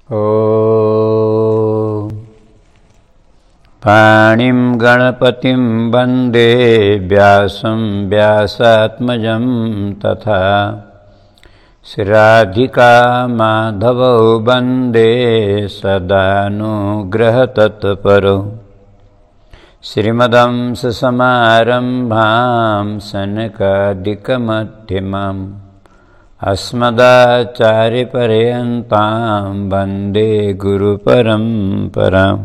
ॐ पाणिं गणपतिं वन्दे व्यासं व्यासात्मजं तथा श्रीराधिका माधवौ वन्दे सदानुग्रहतत्परौ श्रीमदंससमारम्भां सनकादिकमध्यमाम् अस्मदाचार्यपर्यन्तां वन्दे गुरुपरम्पराम्।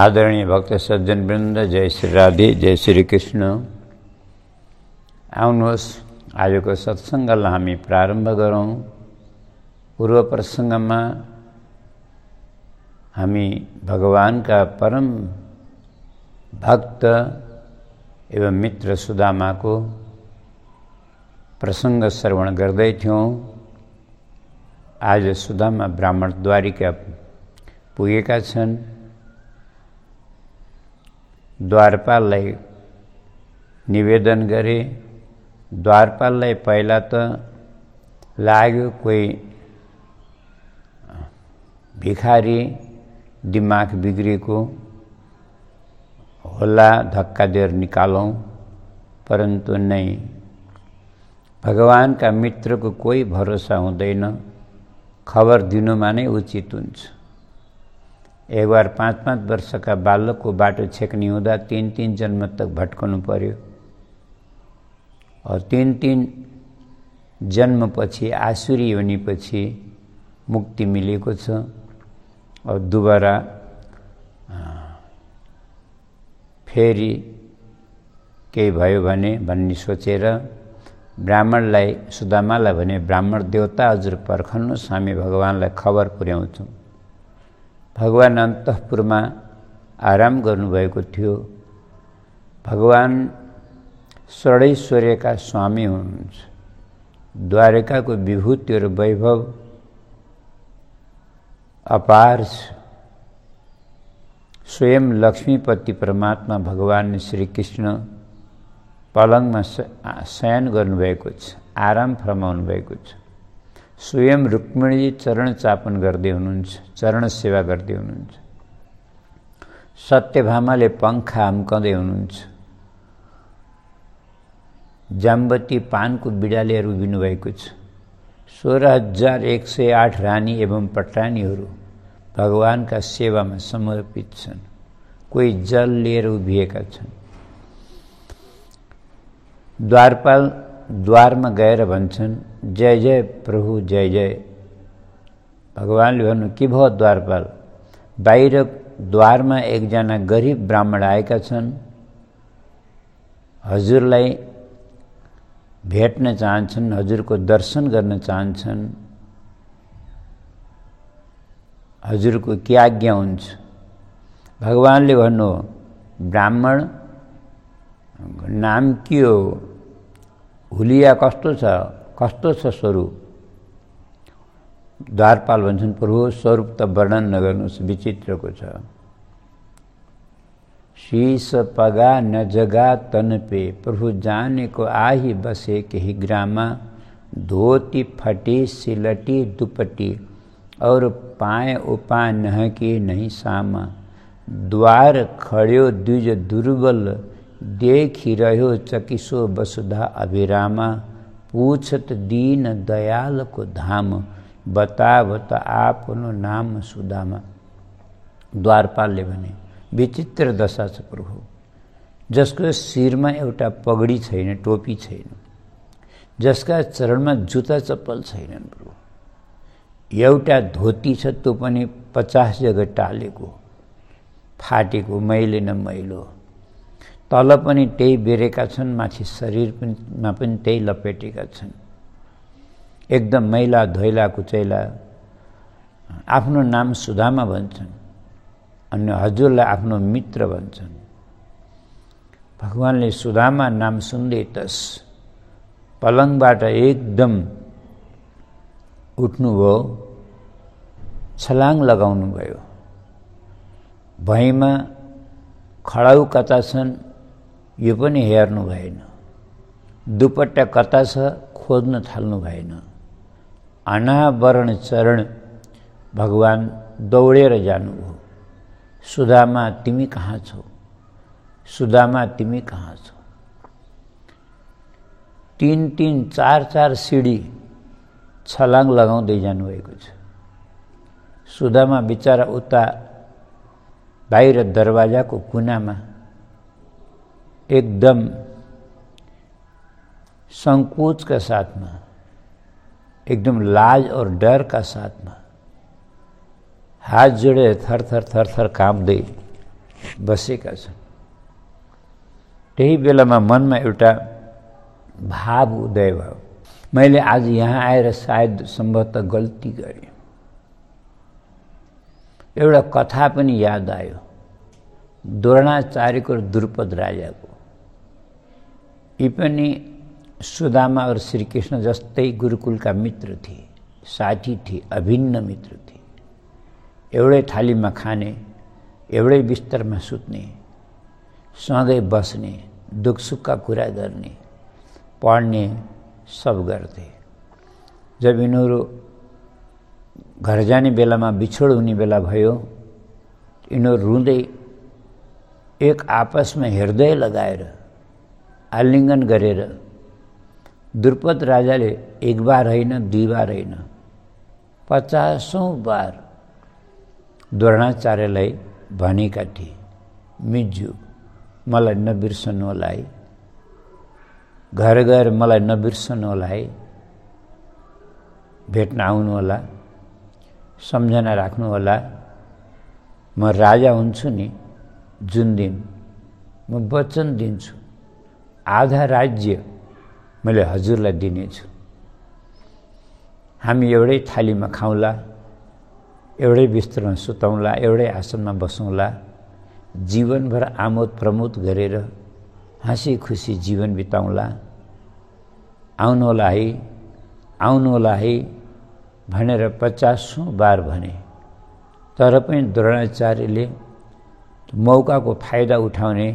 आदरणीय भक्त सज्जन वृन्द, जय श्री राधे, जय श्री कृष्ण। आउनुहोस् आजको सत्सङ्गलाई हामी प्रारम्भ गरौँ। पूर्व प्रसङ्गमा हामी भगवानका परम भक्त एवं मित्र सुदामाको प्रसङ्ग श्रवण गर्दै थियौँ। आज सुदामा ब्राह्मण द्वारिका पुगेका छन्। द्वारपाललाई निवेदन गरे। द्वारपाललाई पहिला त लाग्यो कोही भिखारी दिमाग बिग्रेको होला, धक्का दिएर निकालौँ, परन्तु नै, भगवानका मित्रको कोही भरोसा हुँदैन। खबर दिनुमा नै उचित हुन्छ। एक बार 5-5 वर्षका बालकको बाटो छेक्ने हुँदा 3-3 जन्म तक भट्कनु पर्यो। और 3-3 जन्मपछि आसुरी योनिपछि मुक्ति मिलेको छ। और दुबारा फेरि केही भयो भने भन्ने सोचेर ब्राह्मणलाई, सुदामालाई भने, ब्राह्मण देवता हजुर पर्खनुहोस्, हामी भगवानलाई खबर पुर्याउँछौँ। भगवान अन्तःपुरमा आराम गर्नुभएको थियो। भगवान षडैश्वर्यका स्वामी हुनुहुन्छ। द्वारकाको विभूति र वैभव अपार छ। स्वयं लक्ष्मीपति परमात्मा भगवान श्री कृष्ण पलङमा शयन गर्नुभएको छ, आराम फरमाउनु भएको छ। स्वयं रुक्मिणी चरण चापन गर्दै हुनुहुन्छ, चरण सेवा गर्दै हुनुहुन्छ। सत्यभामाले पङ्खा हाम्काउँदै हुनुहुन्छ। जाम्बती पानको बिडा लिएर उभिनु भएको छ। 16,108 रानी एवं पटानीहरू भगवानका सेवामा समर्पित छन्। कोही जल लिएर उभिएका छन्। द्वारपाल द्वारमा गएर भन्छन्, जय जय प्रभु, जय जय। भगवानले भन्नु, के भयो द्वारपाल? बाहिर द्वारमा एकजना गरिब ब्राह्मण आएका छन्, हजुरलाई भेट्न चाहन्छन्, हजुरको दर्शन गर्न चाहन्छन्, हजुरको के आज्ञा हुन्छ? भगवानले भन्नु, ब्राह्मण नाम के हो? हुलिया कस्तो छ स्वरूप? द्वारपाल भन्छन्, प्रभु स्वरूप त वर्णन नगर्नुहोस्, विचित्रको छ। शीश पगा न जगा तन पे, प्रभु जानेको आही बसे केही ग्रामा। धोती फटी सिलटी दुपटी, और पाए उपा नह की नहीं सामा। द्वार खड्यो द्विज दुर्बल, देखी रह्यो चकिसो वसुधा अभिरामा। पूछत दीन दयाल को धाम, बतावत आपनो नाम सुदामा। द्वारपालले भने, विचित्र दशा छ प्रभु, जसको शिरमा एउटा पगडी छैन, टोपी छैन, जसका चरणमा जुत्ता चप्पल छैनन् प्रभु। एउटा धोती छ, त्यो पनि 50 जग्गा टालेको, फाटेको, मैले न मैलो। तल पनि त्यही बेरेका छन्, माथि शरीरमा पनि त्यही लपेटेका छन्। एकदम मैला धोइला कुचैला। आफ्नो नाम सुदामा भन्छन्, अनि हजुरलाई आफ्नो मित्र भन्छन्। भगवानले सुदामा नाम सुन्दै तस पलङबाट एकदम उठ्नुभयो, छलाङ लगाउनु भयो। भैँमा खडाउ कता छन् यो पनि हेर्नु भएन। दुपट्टा कता छ खोज्न थाल्नु भएन। अनावरण चरण भगवान दौडेर जानुभयो, सुदामा तिमी कहाँ छौ, सुदामा तिमी कहाँ छौ। 3-3, 4-4 सिडी छलाङ लगाउँदै जानुभएको छ। सुदामा बिचारा उता बाहिर दरवाजाको कुनामा एकदम संकोच का साथमा, एकदम लाज और डर का साथमा हात जोडेर थरथर थरथर काँप्दै बसेका छन्। त्यही बेलामा मनमा एउटा भाव उदय भयो, मैले आज यहाँ आएर सायद सम्भवतः गल्ती गरेँ। एउटा कथा पनि याद आयो, द्रोणाचार्यको र द्रुपद राजाको। यी पनि सुदामा और श्रीकृष्ण जस्तै गुरुकुलका मित्र थिए, साथी थिए, अभिन्न मित्र थिए। एउटै थालीमा खाने, एउटै बिस्तरमा सुत्ने, सँगै बस्ने, दुख सुखका कुरा गर्ने, पढ्ने, सब गर्थे। जब यिनीहरू घर जाने बेलामा बिछोड हुने बेला भयो, यिनीहरू रुँदै एक आपसमा हृदय लगाएर आलिङ्गन गरेर द्रुपद राजाले एक बार होइन, 2 बार होइन, 50औं बार द्रोणाचार्यलाई भनेका थिए, मिज्जू मलाई नबिर्सनु होला है, घर गएर मलाई नबिर्सनु होला है, भेट्न आउनु होला, सम्झना राख्नु होला। म राजा हुन्छु नि जुन दिन, म वचन दिन्छु आधा राज्य मैले हजुरलाई दिनेछु। हामी एउटै थालीमा खाउँला, एउटै बिस्तरमा सुतौँला, एउटै आसनमा बसौँला, जीवनभर आमोद प्रमोद गरेर हाँसी खुसी जीवन बिताउँला। आउनुहोला है, आउनुहोला है भनेर 50औं बार भने। तर पनि द्रोणाचार्यले मौकाको फाइदा उठाउने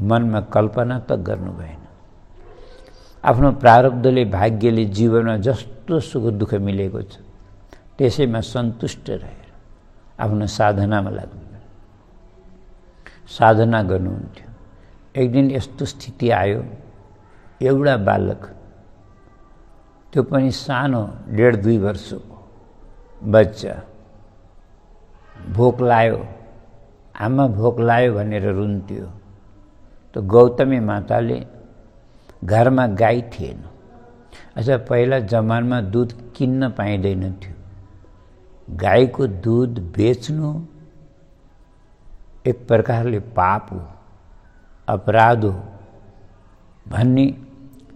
मनमा कल्पना त गर्नु भएन। आफ्नो प्रारब्धले, भाग्यले जीवनमा जस्तो सुख दुःख मिलेको छ त्यसैमा सन्तुष्ट रहेर आफ्नो साधनामा लाग्नु, साधना गर्नुहुन्थ्यो। एक दिन यस्तो स्थिति आयो, एउटा बालक, त्यो पनि सानो 1.5-2 वर्षको बच्चा, भोक लाग्यो, आमा भोक लाग्यो भनेर रुन्थ्यो। त गौतमी माताले, घरमा गाई थिएन। अच्छा, पहिला जमानमा दुध किन्न पाइँदैन थियो। गाईको दुध बेच्नु एक प्रकारले पाप हो, अपराध हो भन्ने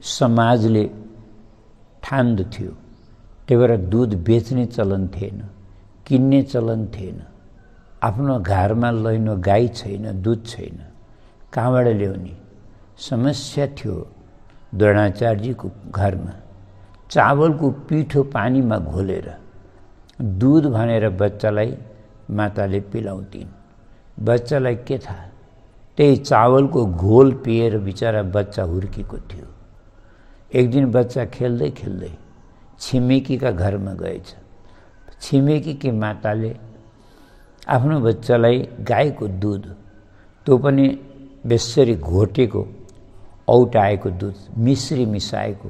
समाजले ठान्दथ्यो। त्यही भएर दुध बेच्ने चलन थिएन, किन्ने चलन थिएन। आफ्नो घरमा लैनो गाई छैन, दुध छैन, कहाँबाट ल्याउने समस्या थियो। द्रोणाचार्यजीको घरमा चावलको पिठो पानीमा घोलेर दूध भनेर बच्चालाई माताले पिलाउँथिन्। बच्चालाई के थाहा, त्यही चावलको घोल पिएर बिचारा बच्चा हुर्केको थियो। एक दिन बच्चा खेल्दै खेल्दै छिमेकीका घरमा गएछ। छिमेकीकी माताले आफ्नो बच्चालाई गाईको दुध, त्यो पनि बेसरी घोटेको औटाएको दुध, मिश्री मिसाएको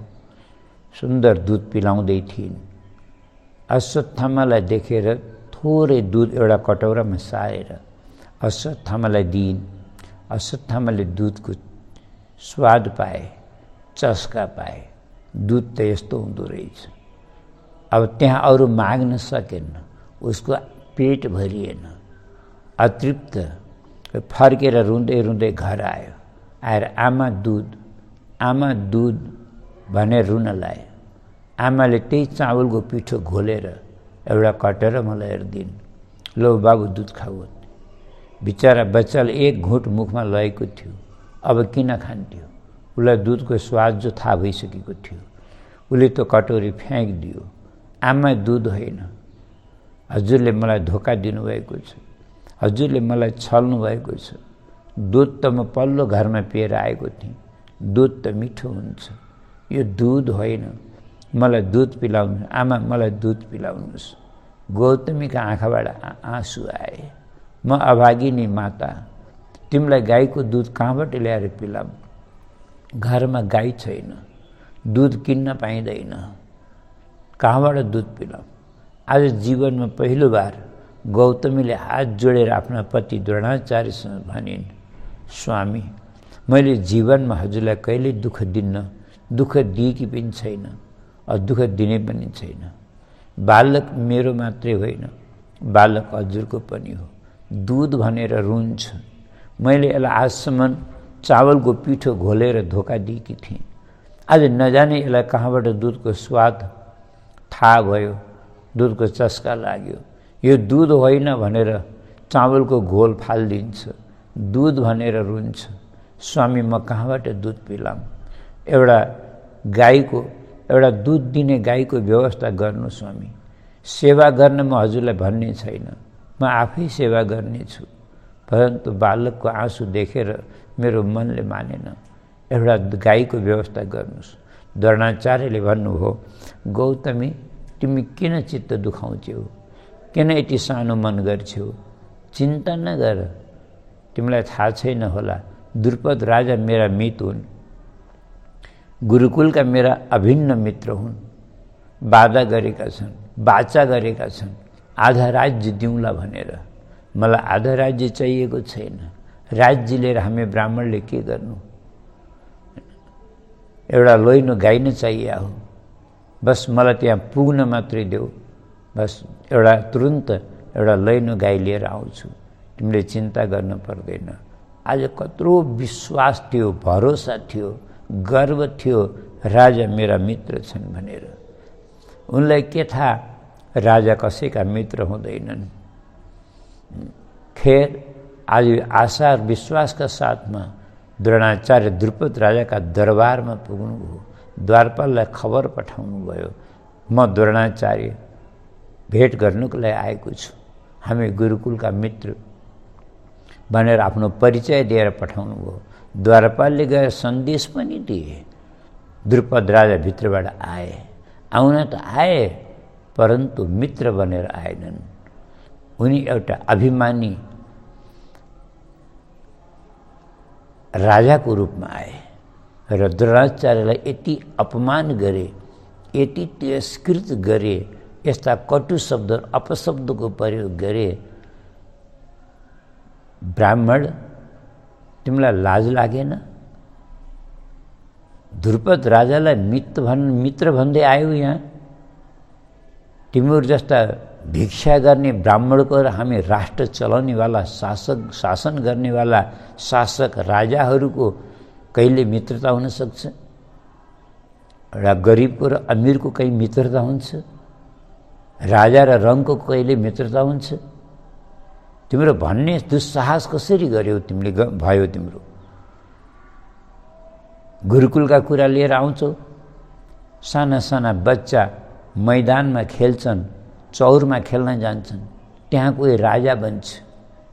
सुन्दर दुध पिलाउँदै थिइन्। अश्वत्थामालाई देखेर थोरै दुध एउटा कटौरामा सारेर अश्वत्थामालाई दिइन्। अश्वत्थामाले दुधको स्वाद पाए, चस्का पाए, दुध त यस्तो हुँदो रहेछ। अब त्यहाँ अरू माग्न सकेन, उसको पेट भरिएन, अतृप्त फर्केर रुँदै रुँदै घर आयो। आएर आमा दुध भनेर रुन लायो। आमाले त्यही चावलको पिठो घोलेर एउटा कटेर मलाई हेरिदिन्, लो बाबु दुध खाऊ। बिचारा बच्चाले एक घुट मुखमा लगेको थियो, अब किन खान्थ्यो? उसलाई दुधको स्वाद जो थाहा भइसकेको थियो। उसले त्यो कटोरी फ्याँकिदियो। आमा दुध होइन, हजुरले मलाई धोका दिनुभएको छ, हजुरले मलाई छल्नु भएको छ। दुध त म पल्लो घरमा पिएर आएको थिएँ, दुध त मिठो हुन्छ, यो दुध होइन, मलाई दुध पिलाउनु, आमा मलाई दुध पिलाउनुहोस्। गौतमीका आँखाबाट आँसु आए। म अभागिनी माता, तिमीलाई गाईको दुध कहाँबाट ल्याएर पिलाम? घरमा गाई छैन, दुध किन्न पाइँदैन, कहाँबाट दुध पिलाम? आज जीवनमा पहिलो बार गौतमीले हात जोडेर आफ्ना पति द्रोणाचार्यसँग भनिन्, स्वामी, मैले जीवनमा हजुरलाई कहिल्यै दुःख दिन्न, दुःख दिएकी पनि छैन, दुःख दिने पनि छैन। बालक मेरो मात्रै होइन, बालक हजुरको पनि हो। दुध भनेर रुन्छ। मैले यसलाई आजसम्म चावलको पिठो घोलेर धोका दिएकी थिएँ। आज नजाने यसलाई कहाँबाट दुधको स्वाद थाहा भयो, दुधको चस्का लाग्यो। यो दुध होइन भनेर चावलको घोल फालिदिन्छ, दुध भनेर रुन्छ। स्वामी, म कहाँबाट दुध पिलाम? एउटा दुध दिने गाईको व्यवस्था गर्नु स्वामी। सेवा गर्न म हजुरलाई भन्ने छैन, म आफै सेवा गर्नेछु। परन्तु बालकको आँसु देखेर मेरो मनले मानेन, एउटा गाईको व्यवस्था गर्नुहोस्। द्रोणाचार्यले भन्नुभयो, गौतमी, तिमी किन चित्त दुखाउँछौ? किन यति सानो मन गर्छौ? चिन्ता नगर। तिमीलाई थाहा छैन होला, द्रुपद राजा मेरा मित हुन्, गुरुकुलका मेरा अभिन्न मित्र हुन्। वादा गरेका छन्, वाचा गरेका छन्, आधा राज्य दिउँला भनेर। मलाई आधा राज्य चाहिएको छैन। राज्य लिएर हामी ब्राह्मणले के गर्नु? एउटा लोइनो गाई नै चाहिए हो, बस मलाई त्यहाँ पुग्न मात्रै देऊ। बस तुरुन्त एउटा लैनो गाई लिएर आउँछु, तिमीले चिन्ता गर्न पर्दैन। आज कत्रो विश्वास थियो, भरोसा थियो, गर्व थियो, राजा मेरा मित्र छन् भनेर। उनलाई के थाहा, राजा कसैका मित्र हुँदैनन्। खेर आज आशा र विश्वासका साथमा द्रोणाचार्य द्रुपद राजाका दरबारमा पुग्नुभयो। द्वारपाललाई खबर पठाउनु भयो, म द्रोणाचार्य भेट गर्नुको लागि आएको छु, हामी गुरुकुलका मित्र भनेर आफ्नो परिचय दिएर पठाउनु भयो। द्वारपालले गएर सन्देश पनि दिए। द्रुपद राजा भित्रबाट आए, आउन त आए, परन्तु मित्र बनेर आएनन्। उनी एउटा अभिमानी राजाको रूपमा आए र द्रोणाचार्यलाई यति अपमान गरे, यति तिरस्कृत गरे, यस्ता कटु शब्द अपशब्दको प्रयोग गरे। ब्राह्मण, तिमीलाई लाज लागेन? द्रुपद राजालाई मित्र भन्दै आयौ यहाँ? तिमीहरू जस्ता भिक्षा गर्ने ब्राह्मणको र हामी राष्ट्र चलाउनेवाला शासन गर्नेवाला शासक राजाहरूको कहिले मित्रता हुन सक्छ? एउटा गरिबको र अमिरको कहीँ मित्रता हुन्छ? राजा र रङको कहिले मित्रता हुन्छ? तिम्रो भन्ने दुस्साहस कसरी गर्यौ तिमीले? भयो तिम्रो गुरुकुलका कुरा लिएर आउँछौ। साना साना बच्चा मैदानमा खेल्छन्, चौरमा खेल्न जान्छन्, त्यहाँ कोही राजा बन्छ,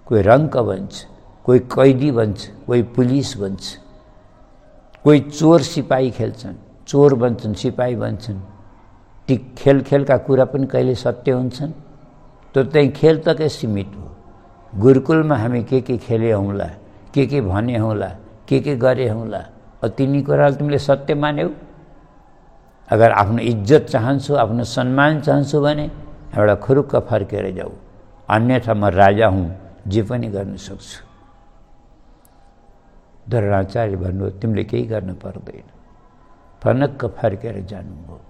कोही रङ्क बन्छ, कोही कैदी बन्छ, कोही पुलिस बन्छ, कोही चोर सिपाही खेल्छन्, चोर बन्छन्, सिपाही बन्छन्। ती खेलका कुरा पनि कहिले सत्य हुन्छन्? त्यो त्यही खेल तकै सीमित हो। गुरुकुलमा हामी के खेले हौँला, के भने हौँला, के गरे हौँला, तिनी कुराहरू तिमीले सत्य मान्यौ? अगर आफ्नो इज्जत चाहन्छौ, आफ्नो सम्मान चाहन्छौ भने एउटा खुरुक्क फर्केर जाऊ, अन्यथा म राजा हुँ, जे पनि गर्न सक्छु। द्रोणाचार्य भन्नुभयो, तिमीले केही गर्न पर्दैन। फनक्क फर्केर जानुभयो,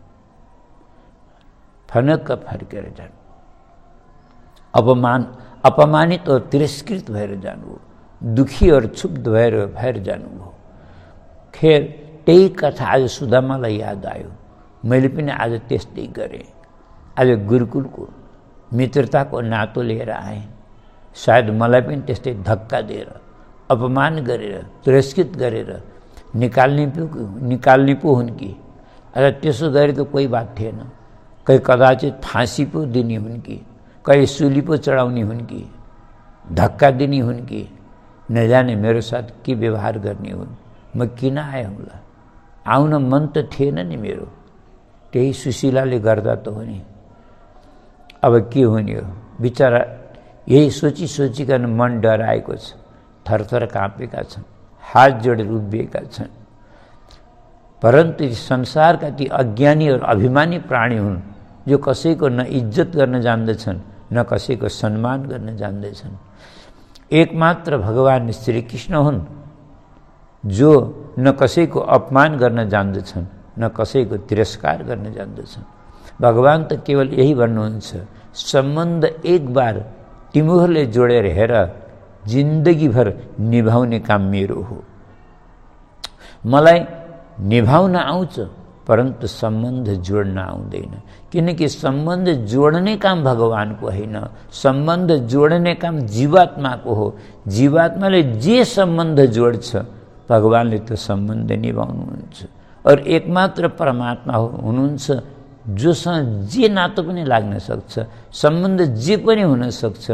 फनक्क फर्केर जानु। अपमानित और तिरस्कृत भएर जानुभयो, दुखी और क्षुब्ध भएर जानुभयो। खेर त्यही कथा आज सुदामालाई याद आयो। मैले पनि आज त्यस्तै गरेँ। आज गुरुकुलको मित्रताको नातो लिएर आएँ। सायद मलाई पनि त्यस्तै धक्का दिएर, अपमान गरेर, तिरस्कृत गरेर निकाल्ने पो हुन् कि? अझ त्यसो गरे त कोही बात थिएन। कहीँ कदाचित फाँसी पो दिने हुन् कि, कहीँ सुली पो चढाउने हुन् कि, धक्का दिने हुन् कि, नजाने मेरो साथ के व्यवहार गर्ने हुन्। म किन आएँ होला? आउन मन त थिएन नि मेरो, त्यही सुशीलाले गर्दा त हो नि। अब के हुने हो। बिचरा यही सोची सोचिकन मन डराएको छ, थरथर काँपेका छन्, हात जोडेर उभिएका छन्। परन्तु संसारका ती अज्ञानी और अभिमानी प्राणी हुन् जो कसैको न इज्जत गर्न जान्दछन् न कसैको सम्मान गर्न जान्दछन्। एकमात्र भगवान श्री कृष्ण हुन् जो न कसैको अपमान गर्न जान्दछन् न कसैको तिरस्कार गर्न जान्दछन्। भगवान त केवल यही भन्नुहुन्छ, सम्बन्ध एक बार तिमीहरूले जोडेर हेर, जिन्दगीभर निभाउने काम मेरो हो। मलाई निभाउन आउँछ परन्तु सम्बन्ध जोड्न आउँदैन, किनकि सम्बन्ध जोड्ने काम भगवानको होइन, सम्बन्ध जोड्ने काम जीवात्माको हो। जीवात्माले जे सम्बन्ध जोड्छ भगवानले त्यो सम्बन्ध निभाउनुहुन्छ। और एकमात्र परमात्मा हुनुहुन्छ जोसँग जे नातो पनि लाग्न सक्छ, सम्बन्ध जे पनि हुन सक्छ।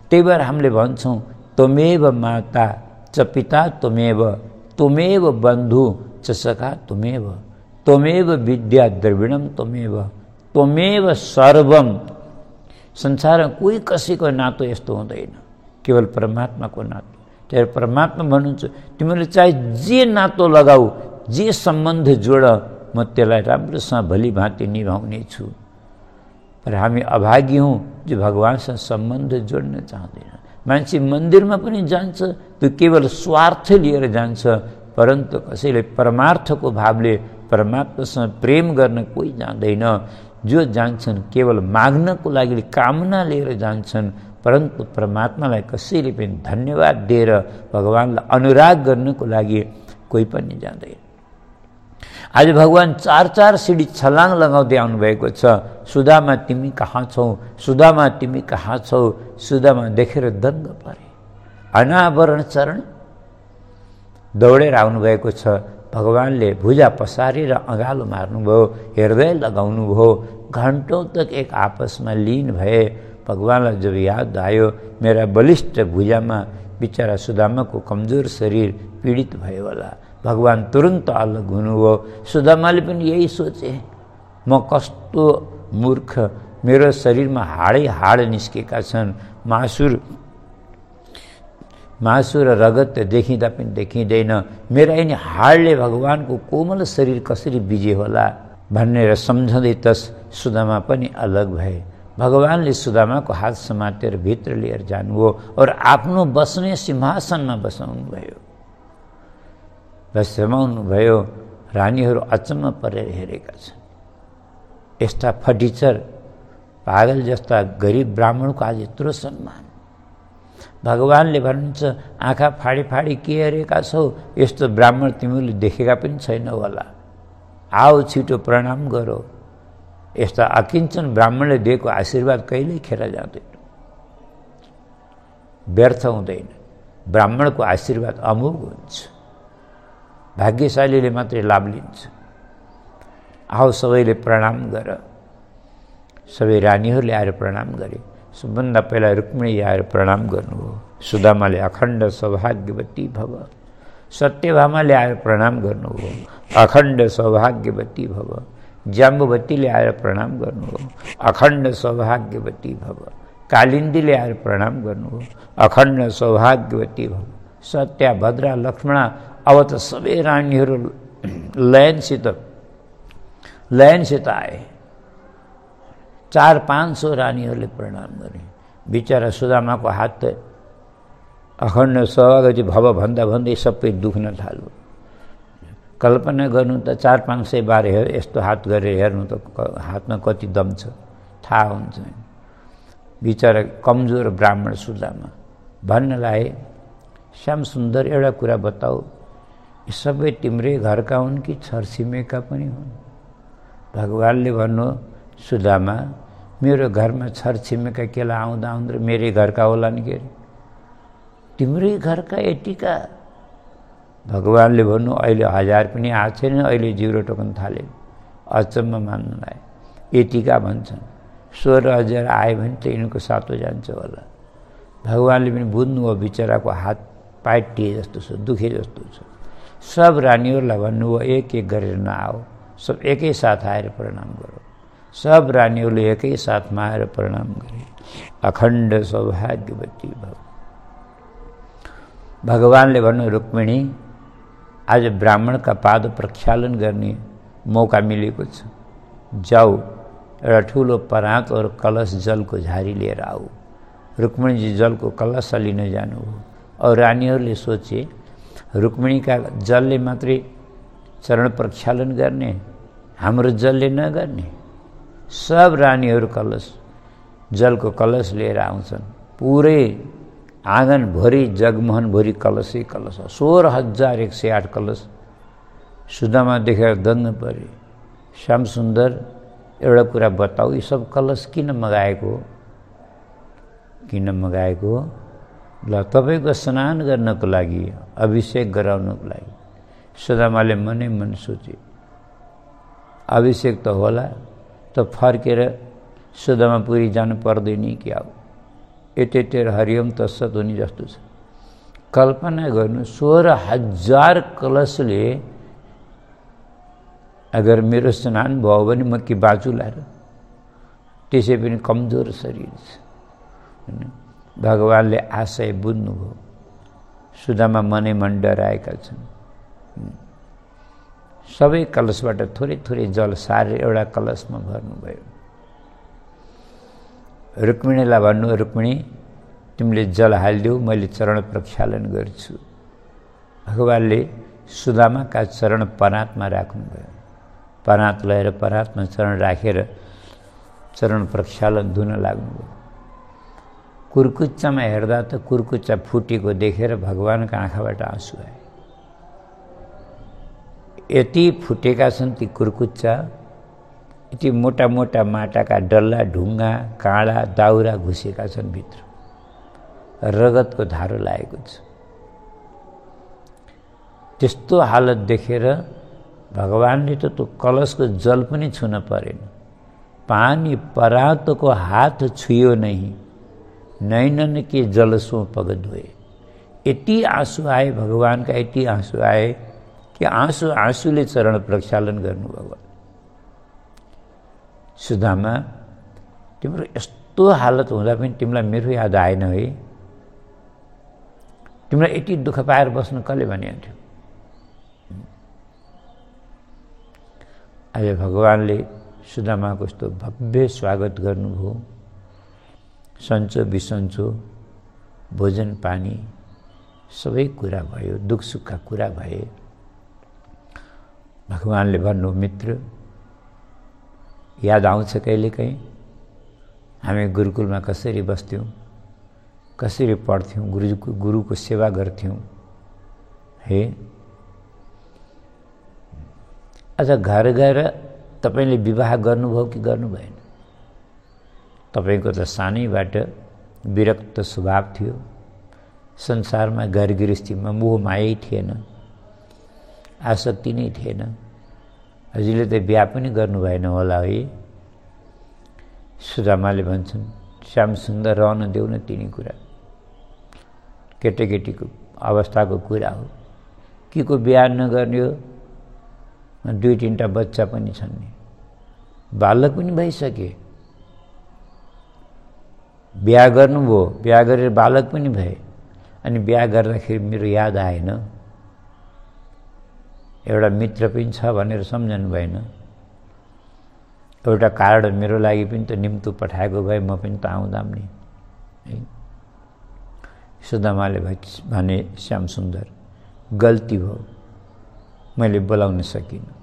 त्यही भएर हामीले भन्छौँ, त्वमेव माता च पिता त्वमेव, त्वमेव बन्धु च सखा त्वमेव, त्वमेव विद्या द्रविणम त्वमेव, त्वमेव सर्वम। संसारमा कोही कसैको नातो यस्तो हुँदैन, केवल परमात्माको नातो। त्यही परमात्मा भन्नुहुन्छ, तिमीले चाहे जे नातो लगाऊ, जे सम्बन्ध जोड, म त्यसलाई राम्रोसँग भली भाँति निभाउने छु। पर हामी अभागी हौँ जो भगवानसँग सम्बन्ध जोड्न चाहँदैन। मान्छे मन्दिरमा पनि जान्छ, त्यो केवल स्वार्थ लिएर जान्छ, परन्तु कसैले परमार्थको भावले परमात्मासँग प्रेम गर्न कोही जाँदैन। जो जान्छन् केवल माग्नको लागि कामना लिएर जान्छन्, परन्तु परमात्मालाई कसैले पनि धन्यवाद दिएर भगवानलाई अनुराग गर्नको लागि कोही पनि जाँदैन। आज भगवान 4-4 सिडी छलाङ लगाउँदै आउनुभएको छ। सुदामा तिमी कहाँ छौ, सुदामा तिमी कहाँ छौ। सुदामा देखेर दङ्ग परे, अनावरण चरण दौडेर आउनुभएको छ। भगवानले भुजा पसारेर अँगालो मार्नुभयो, हृदय लगाउनुभयो। घन्टौँ तक एक आपसमा लीन भए। भगवानलाई जब याद आयो, मेरा बलिष्ठ भुजामा बिचरा सुदामाको कमजोर शरीर पीडित भयो होला। भगवान तुरन्त अलग हुनुभयो। सुदामाले पनि यही सोचे, म कस्तो मूर्ख, मेरो शरीरमा हाडै हाड निस्केका छन्, मासु र रगत देखिँदा पनि देखिँदैन, मेरा यिनी हाडले भगवानको कोमल शरीर कसरी बिजे होला भनेर सम्झँदै तस सुदामा पनि अलग भए। भगवानले सुदामाको हात समातेर भित्र लिएर जानुभयो और आफ्नो बस्ने सिंहासनमा बसाउनु भयो। बसाउनु भयो। रानीहरू अचम्म परेर हेरेका छन्। यस्ता फटिचर पागल जस्ता गरिब ब्राह्मणको आज यत्रो सम्मान। भगवानले भन्नुहुन्छ, आँखा फाडी फाडी के हेरेका छौ, यस्तो ब्राह्मण तिमीले देखेका पनि छैन होला, आओ छिटो प्रणाम गरो। यस्ता अकिञ्चन ब्राह्मणले दिएको आशीर्वाद कहिल्यै खेर जाँदैन, व्यर्थ हुँदैन। ब्राह्मणको आशीर्वाद अमोघ हुन्छ, भाग्यशालीले मात्रै लाभ लिन्छ। आओ सबैले प्रणाम गर। सबै रानीहरूले आएर प्रणाम गरे। सबभन्दा पहिला रुक्मिणी आएर प्रणाम गर्नुभयो। सुदामाले अखण्ड सौभाग्यवती भव। सत्यभामाले आएर प्रणाम गर्नुभयो, अखण्ड सौभाग्यवती भव। जाम्बुवतीले आएर प्रणाम गर्नुभयो, अखण्ड सौभाग्यवती भव। कालिन्दीले आएर प्रणाम गर्नुभयो, अखण्ड सौभाग्यवती भव। सत्या, भद्रा, लक्ष्मणा, अब त सबै रानीहरू लयनसित आए। 400-500 रानीहरूले प्रणाम गरे। बिचरा सुदामाको हात अखण्ड सौभाग्यवती भव भन्दा भन्दै सबै दुख्न थाल्यो। कल्पना गर्नु त 400-500 बार यस्तो हात गरेर हेर्नु त हातमा कति दम छ थाहा हुन्छ। बिचरा कमजोर ब्राह्मण सुदामा भन्न लागे, श्याम सुन्दर, एउटा कुरा बताऊ, यी सबै तिम्रै घरका हुन् कि छरछिमेका पनि हुन्? भगवानले भन्नु, सुदामा, मेरो घरमा छरछिमेका केला आउँदा आउँदा मेरै घरका होलान् के अरे, तिम्रै घरका यतिका? भगवानले भन्नु, अहिले 1000 पनि आएको छैन, अहिले जिरो टोकन थाले। अचम्म मान्नु लाए। यतिका भन्छन्। 16,000 आयो भने त यिनको सातो जान्छ होला। भगवानले पनि बुझ्नुभयो, बिचराको हात पाइटिए जस्तो छ, दुखे जस्तो छ। सब रानीहरूलाई भन्नुभयो, एक एक गरेर नआओ, सब एकै साथ आएर प्रणाम गरौँ। सब रानीहरूले एकै साथमा आएर प्रणाम गरे। अखण्ड सौभाग्यवती भव। भगवानले भन्नु रुक्मिणी आज ब्राह्मणका पाद प्रक्षालन गर्ने मौका मिलेको छ, जाऊ एउटा ठुलो परात और कलश जलको झारी लिएर आऊ। रुक्मिणीजी जलको कलश लिन जानुभयो और रानीहरूले सोचे रुक्मिणीका जलले मात्रै चरण प्रक्षालन गर्ने, हाम्रो जलले नगर्ने। सब रानीहरू कलश जलको कलश लिएर आउँछन्। पुरै आँगनभरि जगमोहनभरि कलशै कलश, 16,108 कलश। सुदामा देखेर दङ्ग परे। श्याम सुन्दर एउटा कुरा बताऊ, यी सब कलश किन मगाएको? किन मगाएको? ल तपाईँको स्नान गर्नको लागि, अभिषेक गराउनको लागि। सुदामाले मनै मन सोचे अभिषेक त होला, त फर्केर सुदामापुरी जानु पर्दैन क्या हो? यतेतेर हरिओम तत्सत हुने जस्तो छ। कल्पना गर्नु 16,000 कलशले अगर मेरो स्नान भयो भने म के बाँचुला र? त्यसै पनि कमजोर शरीर छ। भगवानले आशय बुझ्नुभयो। सुदामा मनै मन डराएका छन्। सबै कलशबाट थोरै थोरै जल सारेर एउटा कलशमा भर्नुभयो। रुक्मिणीलाई भन्नु, रुक्मिणी तिमीले जल हालिदेऊ, मैले चरण प्रक्षालन गर्छु। भगवानले सुदामाका चरण परातमा राख्नुभयो। परात लगेर परातमा चरण राखेर चरण प्रक्षालन धुन लाग्नुभयो। कुर्कुच्चामा हेर्दा त कुर्कुच्चा फुटेको देखेर भगवानका आँखाबाट आँसु आए। यति फुटेका छन् ती कुर्कुच्चा, यति मोटा मोटा माटाका डल्ला, ढुङ्गा, काँडा, दाउरा घुसेका छन् भित्र। रगतको धारो लागेको छ। त्यस्तो हालत देखेर भगवानले त त्यो कलशको जल पनि छुन परेन। पानी परातको हात छुयो नहीं, नैनन के जलसों पग धोए। यति आँसु आए भगवानका, यति आँसु आए कि आँसुले चरण प्रक्षालन गर्नुभयो। सुदामा तिम्रो यस्तो हालत हुँदा पनि तिमीलाई मेरो याद आएन है? तिमीलाई यति दुःख पाएर बस्नु कसले भनेको थियो? आज भगवानले सुदामाको यस्तो भव्य स्वागत गर्नुभयो। सन्चो बिसन्चो भोजन पानी सबै कुरा भयो, दुःख सुखका कुरा भए। भगवानले भन्नु, मित्र याद आउँछ कहिलेकाहीँ हामी गुरुकुलमा कसरी बस्थ्यौँ, कसरी पढ्थ्यौँ, गुरुको सेवा गर्थ्यौँ हे? अच्छा, घर गएर तपाईँले विवाह गर्नुभयो कि गर्नु भएन? तपाईँको त सानैबाट विरक्त स्वभाव थियो। संसारमा घर गृहस्थीमा मोह मायै थिएन, आसक्ति नै थिएन। हजुरले त बिहा पनि गर्नु भएन होला है? सुदामाले भन्छन्, श्याम सुन्दर रहन देऊ न, तिनी कुरा केटाकेटीको अवस्थाको कुरा हो। के को बिहा नगर्ने हो? 2-3टा बच्चा पनि छन् नि, बालक पनि भइसके। बिहा गर्नुभयो, बिहा गरेर बालक पनि भए। अनि बिहा गर्दाखेरि मेरो याद आएन, एउटा मित्र पनि छ भनेर सम्झनु भएन। एउटा कार्ड मेरो लागि पनि त निम्तो पठाएको भए म पनि त आउँदाम नि है? सुदामाले भने, श्याम सुन्दर गल्ती भयो, मैले बोलाउन सकिनँ।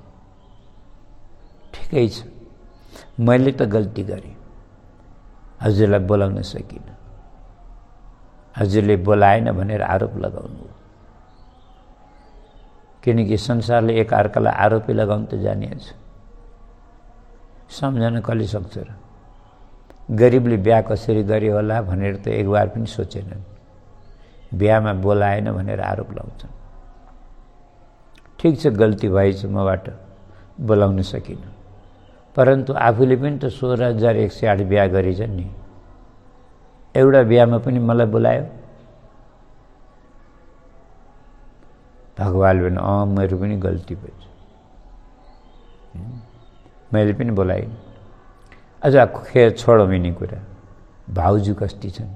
ठिकै छ, मैले त गल्ती गरेँ, हजुरलाई बोलाउन सकिनँ। हजुरले बोलाएन भनेर आरोप लगाउनु, किनकि संसारले एक अर्कालाई आरोपी लगाउन त जानिएको छ। सम्झन कसले सक्छ र? गरिबले बिहा कसरी गरे होला भनेर त एक बार पनि सोचेनन्। बिहामा बोलाएन भनेर आरोप लगाउँछन्। ठिक छ, गल्ती भएछ मबाट, बोलाउन सकिनँ। परन्तु आफूले पनि त 16,108 बिहा गरेछन् नि। एउटा बिहामा पनि मलाई बोलायो? भगवानले भने, मेरो पनि गल्ती भएछ, मैले पनि बोलाएँ। अझ खेर छोडौँ यिनी कुरा। भाउजू कस्ती छन्?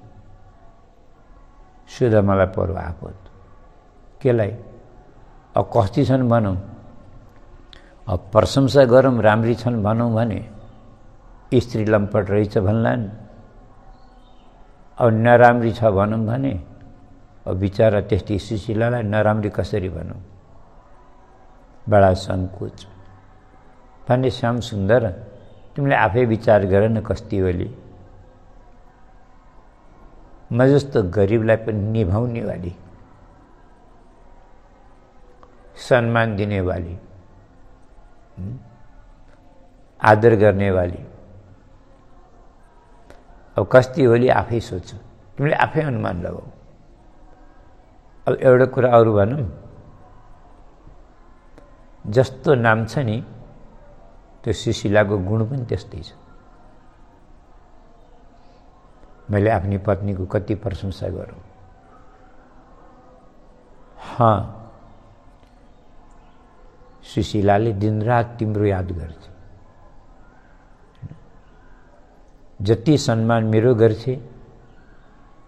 सुदामालाई पर्व आपद केलाई अब कस्ती छन् भनौँ, अब प्रशंसा गरौँ राम्री छन् भनौँ भने स्त्री लम्पट रहेछ भन्लान्, अब नराम्री छ भनौँ भने अब बिचारा त्यस्तै सुशीलालाई नराम्री कसरी भनौँ? बडा सङ्कोच भन्ने। श्याम सुन्दर तिमीले आफै विचार गर न कस्ती होली। म जस्तो गरिबलाई पनि निभाउने वाली, सम्मान दिने वाली, आदर गर्ने वाली। अब कस्ती होली आफै सोच, तिमीले आफै अनुमान लगाऊ। अब एउटा कुरा अरू भनौँ, जस्तो नाम छ नि त्यो सुशीलाको गुण पनि त्यस्तै छ। मैले आफ्नी पत्नीको कति प्रशंसा गरौँ। सुशीलाले दिनरात तिम्रो याद गर्छ। जति सम्मान मेरो गर्छे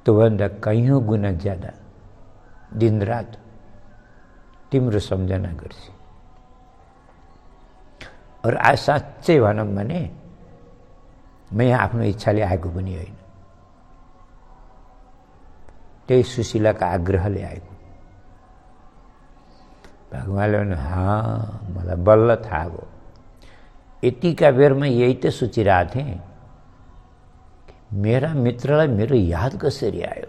त्योभन्दा कैयौँ गुना ज्यादा दिनरात तिम्रो सम्झना गर्छ। और आज साँच्चै भनौँ भने म यहाँ आफ्नो इच्छाले आएको पनि होइन, त्यही सुशीलाका आग्रहले आएको। भगवानले भन्नु मलाई बल्ल थाहा भयो। यतिका बेरमा यही त सोचिरहेको थिएँ, मेरा मित्रलाई मेरो याद कसरी आयो?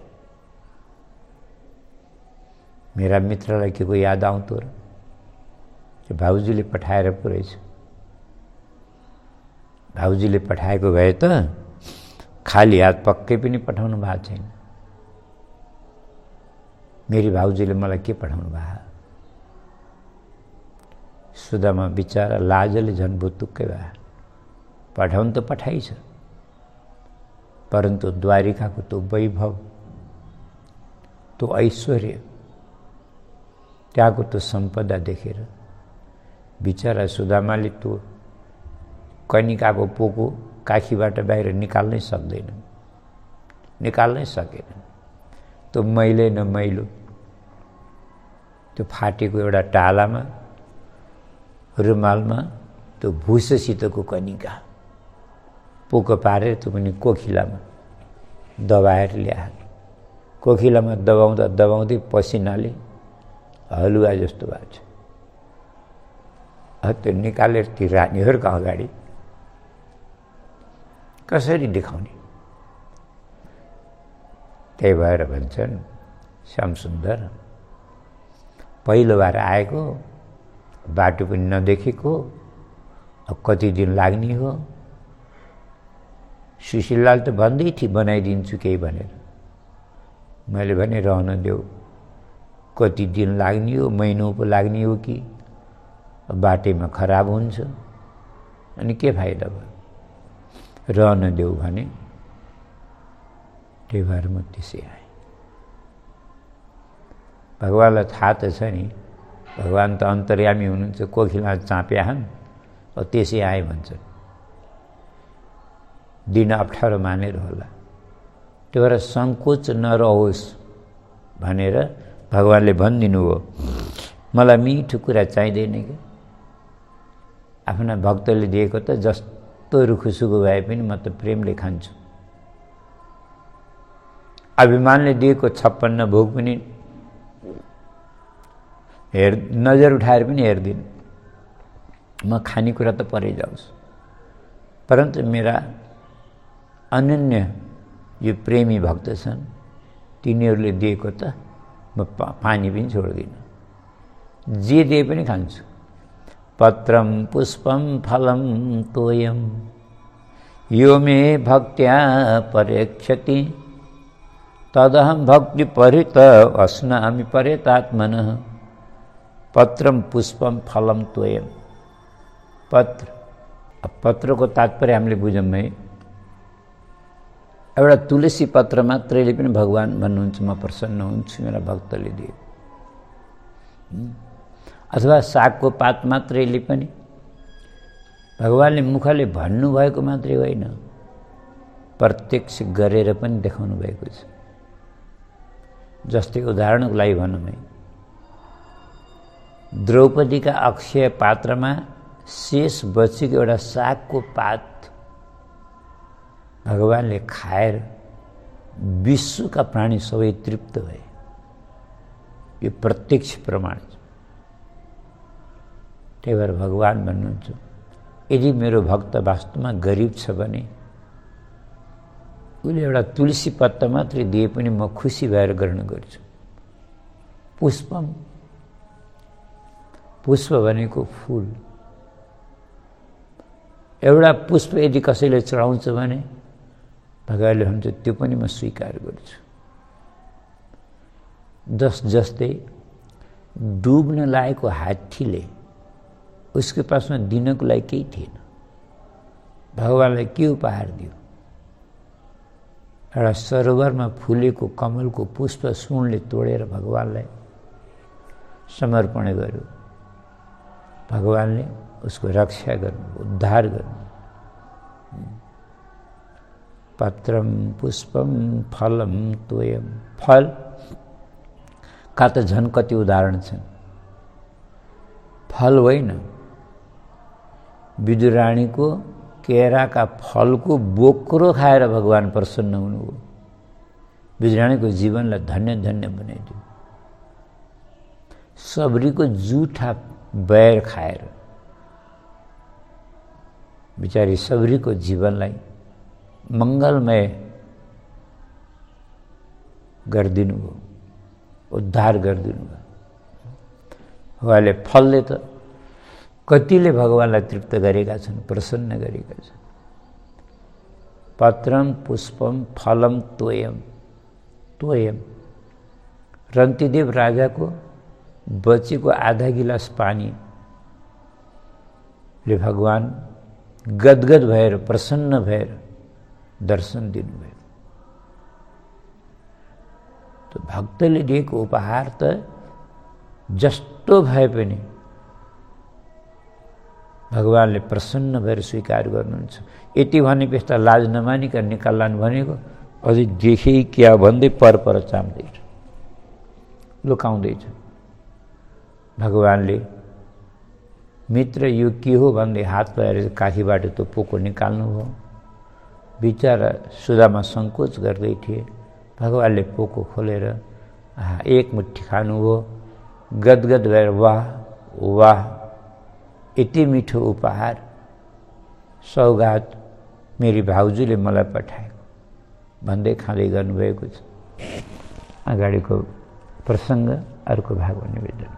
मेरा मित्रलाई के को याद आउँथ्यो र? भाउजूले पठाएर पो रहेछ। भाउजूले पठाएको भए त खाली हात पक्कै पनि पठाउनु भएको छैन। मेरी भाउजूले मलाई के पठाउनु भयो? सुदामा बिचारा लाजले झन् बुतुक्कै भयो। पठाउनु त पठाइछ, परन्तु द्वारिकाको त्यो वैभव, त्यो ऐश्वर्य, त्यहाँको त्यो सम्पदा देखेर बिचारा सुदामाले त्यो कनिकाको पोको काखीबाट बाहिर निकाल्नै सक्दैन, निकाल्नै सकेन। त्यो मैले न मैलो त्यो फाटेको एउटा टालामा रुमालमा त्यो भुससितको कनिका पोको पारेर त्यो पनि कोखिलामा दबाएर ल्याए। कोखिलामा दबाउँदा दबाउँदै पसिनाले हलुवा जस्तो भएको छ। त्यो निकालेर ती रानीहरूको अगाडि कसरी देखाउने? त्यही भएर भन्छन् श्याम सुन्दर पहिलो बार आएको, बाटो पनि नदेखेको, अब कति दिन लाग्ने हो? सुशीलाले त भन्दै थिए बनाइदिन्छु केही भनेर। मैले भने रहन देऊ, कति दिन लाग्ने हो, महिनौ पो लाग्ने हो कि बाटैमा खराब हुन्छ, अनि के फाइदा भयो? रहन देऊ भने। त्यही भएर म त्यसै आएँ। भगवानलाई थाहा त छ नि, भगवान त अन्तर्यामी हुनुहुन्छ, कोखिला चाप्या हन्, अब त्यसै आए भन्छन्। दिन अप्ठ्यारो मानेर होला, त्यो भएर सङ्कोच नरहोस् भनेर भगवानले भनिदिनु हो। मलाई मिठो कुरा चाहिँदैन कि आफ्ना भक्तले दिएको त जस्तो रुखुसुखो भए पनि म त प्रेमले खान्छु। अभिमानले दिएको 56 भोग पनि नजर उठाएर पनि हेर्दिन। म खानेकुरा त परै जाओस्, परन्तु मेरा अनन्य यो प्रेमी भक्त छन्, तिनीहरूले दिएको त म पानी पनि छोड्दिनँ, जे दिए पनि खान्छु। पत्रम पुष्पम फलम तोयम यो मे भक्त्या परेक्षति तदहम भक्ति परित अस्नामि परेतात्मनः। पत्रम पुष्पम फलम तोयम। पत्र, अब पत्रको तात्पर्य हामीले बुझौँ है, एउटा तुलसी पत्र मात्रैले पनि भगवान भन्नुहुन्छ म प्रसन्न हुन्छु मेरा भक्तले दिए, अथवा सागको पात मात्रैले पनि भगवानले मुखले भन्नुभएको मात्रै होइन, प्रत्यक्ष गरेर पनि देखाउनु भएको छ। जस्तै उदाहरणको लागि भनौँ है, द्रौपदीका अक्षय पात्रमा शेष बचेको एउटा सागको पात भगवानले खाएर विश्वका प्राणी सबै तृप्त भए। यो प्रत्यक्ष प्रमाण छ। त्यही भएर भगवान भन्नुहुन्छ, यदि मेरो भक्त वास्तवमा गरिब छ भने उसले एउटा तुलसी पत्ता मात्रै दिए पनि म खुसी भएर ग्रहण गर्छु। पुष्पम, पुष्प भनेको फूल, एउटा पुष्प यदि कसैले चढाउँछ भने भगवानले भन्छ त्यो पनि म स्वीकार गर्छु। जस्तै डुब्न लागेको हात्तीले उसको पासमा दिनको लागि केही थिएन, भगवानलाई के उपहार दियो? एउटा सरोवरमा फुलेको कमलको पुष्प सुनले तोडेर भगवानलाई समर्पण गर्यो। भगवानले उसको रक्षा गर्नु, उद्धार गर्नु। पत्रम पुष्पम फलम तोयम, फल का त झन् कति उदाहरण छन्। फल होइन, विदुराणीको केराका फलको बोक्रो खाएर भगवान प्रसन्न हुनुभयो। विदुराणीको जीवनलाई धन्य धन्य बनाइदियो। सबरीको जुठा बैर खाएर बिचारी सबरीको जीवनलाई मङ्गलमय गरिदिनु भयो, उद्धार गरिदिनु भयो। उहाँले फलले त कतिले भगवानलाई तृप्त गरेका छन्, प्रसन्न गरेका छन्। पत्रम पुष्पम फलम तोयम, तोयम रन्तिदेव राजाको बचेको आधा गिलास पानीले भगवान गदगद भएर प्रसन्न भएर दर्शन दिनुभयो। तो भक्तले दिएको उपहार त जस्तो भए पनि भगवानले प्रसन्न भएर स्वीकार गर्नुहुन्छ। यति भने त्यस्ता लाज नमानिकन निकाल्लान् भनेको अझै देखे क्या भन्दै पर चाम्दैछ, लुकाउँदैछ। भगवानले मित्र यो के हो भन्दै हात लगाएर काखीबाट त्यो पोको निकाल्नुभयो। बिचारा सुदामा सङ्कोच गर्दै थिए। भगवानले पोको खोलेर एक मुट्ठी खानुभयो। गदगद भएर वाह वाह, यति मिठो उपहार सौगात मेरी भाउजूले मलाई पठाएको भन्दै खाँदै गर्नुभएको छ। अगाडिको प्रसङ्ग अर्को भागमा निवेदन